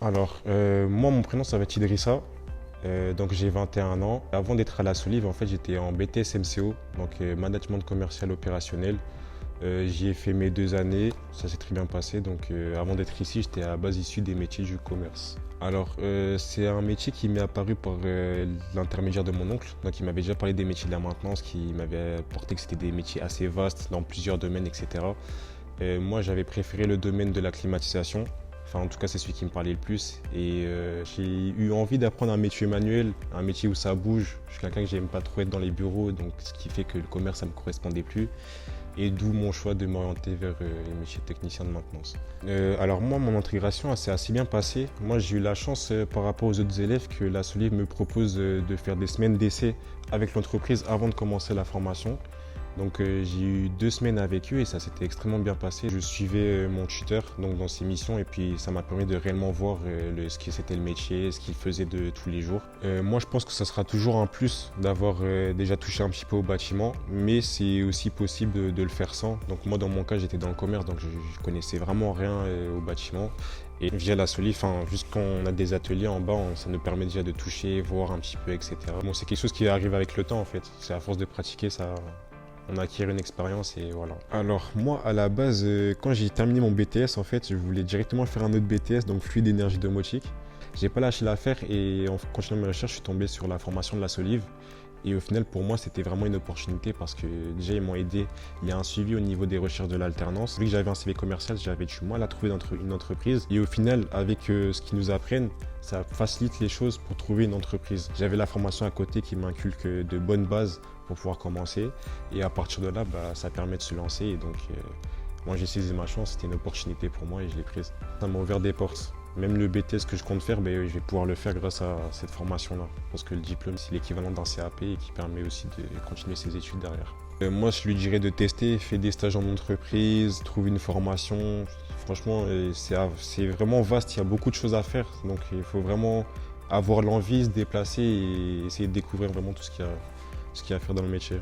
Alors, moi, mon prénom, ça va être Idrissa. Donc, j'ai 21 ans. Avant d'être à la Solive, en fait, j'étais en BTS MCO, donc Management Commercial Opérationnel. J'y ai fait mes 2 années, ça s'est très bien passé. Donc, avant d'être ici, j'étais à la base issu des métiers du commerce. Alors, c'est un métier qui m'est apparu par l'intermédiaire de mon oncle. Donc, il m'avait déjà parlé des métiers de la maintenance, qui m'avait porté que c'était des métiers assez vastes dans plusieurs domaines, etc. Moi, j'avais préféré le domaine de la climatisation. Enfin, en tout cas, c'est celui qui me parlait le plus. Et j'ai eu envie d'apprendre un métier manuel, un métier où ça bouge. Je suis quelqu'un que j'aime pas trop être dans les bureaux, donc ce qui fait que le commerce, ça me correspondait plus. Et d'où mon choix de m'orienter vers les métiers de technicien de maintenance. Alors moi, mon intégration s'est assez bien passée. Moi, j'ai eu la chance par rapport aux autres élèves que la Solive me propose de faire des semaines d'essai avec l'entreprise avant de commencer la formation. Donc j'ai eu 2 semaines avec eux et ça s'était extrêmement bien passé. Je suivais mon tuteur donc, dans ses missions et puis ça m'a permis de réellement voir ce que c'était le métier, ce qu'il faisait de tous les jours. Moi je pense que ça sera toujours un plus d'avoir déjà touché un petit peu au bâtiment, mais c'est aussi possible de le faire sans. Donc moi dans mon cas j'étais dans le commerce donc je connaissais vraiment rien au bâtiment. Et via la Solif, juste quand on a des ateliers en bas, ça nous permet déjà de toucher, voir un petit peu, etc. Bon, c'est quelque chose qui arrive avec le temps en fait. C'est à force de pratiquer, ça, on acquiert une expérience et voilà. Alors moi à la base, quand j'ai terminé mon BTS en fait, je voulais directement faire un autre BTS, donc fluide énergie domotique. J'ai pas lâché l'affaire et en continuant mes recherches, je suis tombé sur la formation de la Solive. Et au final, pour moi, c'était vraiment une opportunité parce que déjà, ils m'ont aidé. Il y a un suivi au niveau des recherches de l'alternance. Vu que j'avais un CV commercial, j'avais du mal à trouver une entreprise. Et au final, avec ce qu'ils nous apprennent, ça facilite les choses pour trouver une entreprise. J'avais la formation à côté qui m'inculque de bonnes bases pour pouvoir commencer. Et à partir de là, ça permet de se lancer. Et donc, moi, j'ai saisi ma chance. C'était une opportunité pour moi et je l'ai prise. Ça m'a ouvert des portes. Même le BTS que je compte faire, je vais pouvoir le faire grâce à cette formation-là. Parce que le diplôme, c'est l'équivalent d'un CAP et qui permet aussi de continuer ses études derrière. Moi, je lui dirais de tester, faire des stages en entreprise, trouver une formation. Franchement, c'est vraiment vaste, il y a beaucoup de choses à faire. Donc, il faut vraiment avoir l'envie, se déplacer et essayer de découvrir vraiment tout ce qu'il y a à faire dans le métier.